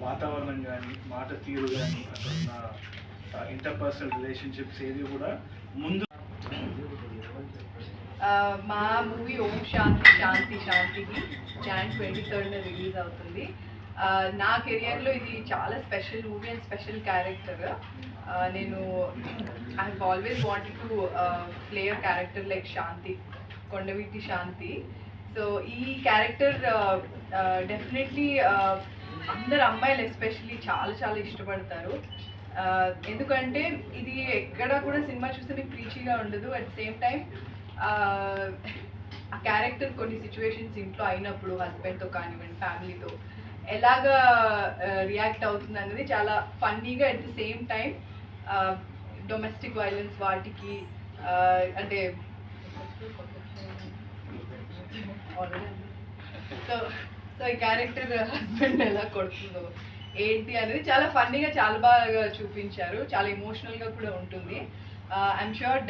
వాతావరణం కానీ మాట తీరు కానీ అక్కడ ఉన్న ఇంటర్పర్సనల్ రిలేషన్షిప్స్ ఏది కూడా ముందు. మా మూవీ ఓం శాంతి శాంతి శాంతికి Jan 23rd రిలీజ్ అవుతుంది. నా కెరియర్లో ఇది చాలా special movie and special character. నేను I have always wanted to play a character like Shanti, Kondaveeti Shanti. So ఈ క్యారెక్టర్ డెఫినెట్లీ అందరు అమ్మాయిలు ఎస్పెషల్లీ చాలా చాలా ఇష్టపడతారు. ఎందుకంటే ఇది ఎక్కడ కూడా సినిమా చూస్తే మీకు ప్రీచీగా ఉండదు. అట్ సేమ్ టైం ఆ క్యారెక్టర్ కొన్ని సిచ్యువేషన్స్ ఇంట్లో అయినప్పుడు హస్బెండ్తో కానివ్వండి ఫ్యామిలీతో ఎలాగా రియాక్ట్ అవుతుంది అనేది చాలా ఫన్నీగా, at the same time domestic violence వాటికి అంటే సో ఈ క్యారెక్టర్ హస్బెండ్ ఎలా కొడుతుందో ఏంటి అనేది చాలా ఫన్నీగా చాలా బాగా చూపించారు. చాలా ఎమోషనల్గా కూడా ఉంటుంది. ఐఎమ్ ష్యూర్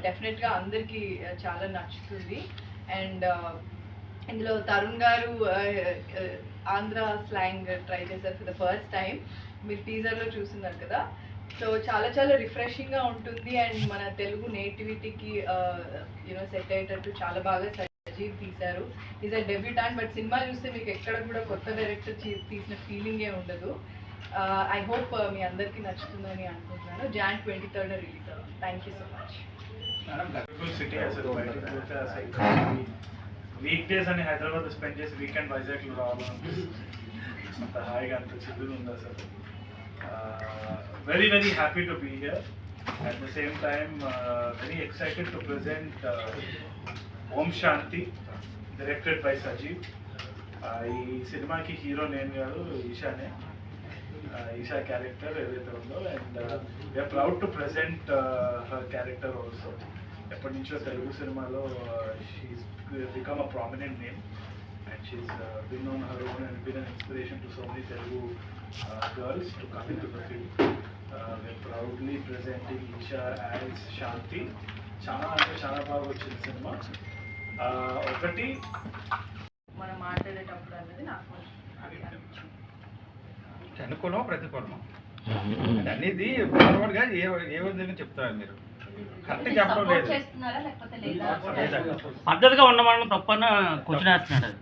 డెఫినెట్గా అందరికీ చాలా నచ్చుతుంది. అండ్ ఇందులో తరుణ్ గారు ఆంధ్ర స్లాంగ్ ట్రై చేశారు ఫర్ ద ఫస్ట్ టైం. మీరు టీజర్లో చూస్తున్నారు కదా. సో చాలా చాలా రిఫ్రెషింగ్గా ఉంటుంది అండ్ మన తెలుగు నేటివిటీకి సెట్ అయ్యేటట్టు చాలా బాగా సజీవ్ తీశారు. Is a debutant, but cinema చూస్తే మీకు ఎక్కడ కూడా కొత్త డైరెక్టర్ తీసిన ఫీలింగే ఉండదు. ఐ హోప్ మీ అందరికీ నచ్చుతుందని అనుకుంటున్నాను. Jan 23rd రిలీజ్ అవుతుంది. Thank you so much. City అసలు బయటకు పోతే అసలు వీక్ డేస్ అని హైదరాబాద్ స్పెండ్ చేసి వీకెండ్ వైజాగ్లో రావాలనిపిస్తుంది. అంత హాయిగా అంత చిల్లుగా ఉంది అసలు. Very very happy to be here. At the same time very excited to present Om Shanti, directed by Sajeev. ఈ సినిమాకి హీరో నేను కాదు, ఈశానే. ఈషా క్యారెక్టర్ ఏదైతే ఉందో, and we're proud to present her character also. ఎప్పటి నుంచో తెలుగు సినిమాలో she's become a prominent name and she's been on her own and been an inspiration to so many Telugu girls to come into the film. We're proudly presenting Isha as Shanti. చాలా అంటే చాలా బాగా వచ్చింది cinema. ఒకటి మనం మాట్లాడేటప్పుడు అన్నది నాకు అనుకూలమా ప్రతికూలమా అనేది ఫార్వర్డ్గా ఏ విధంగా చెప్తారు మీరు? కరెక్ట్ చెప్పడం లేదు. పద్ధతిగా ఉండమని తప్పన క్వశ్చన్ వేస్తున్నాడు.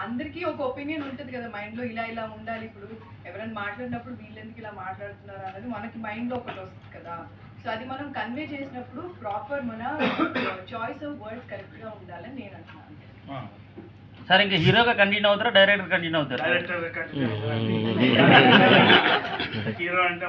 అందరికీ ఒక ఒపీనియన్ ఉంటుంది కదా మైండ్లో, ఇలా ఇలా ఉండాలి. ఇప్పుడు ఎవరైనా మాట్లాడినప్పుడు వీళ్ళెందుకు ఇలా మాట్లాడుతున్నారు అనేది మనకి మైండ్లో ఒకటి వస్తుంది కదా. సో అది మనం కన్వే చేసినప్పుడు ప్రాపర్ మన చాయిస్ ఆఫ్ వర్డ్స్ కరెక్ట్గా ఉండాలని నేను అంటున్నాను. సార్ ఇంకా హీరోగా కంటిన్యూ అవుతారా డైరెక్టర్ కంటిన్యూ అవుతారా? Director continue. హీరో అంటే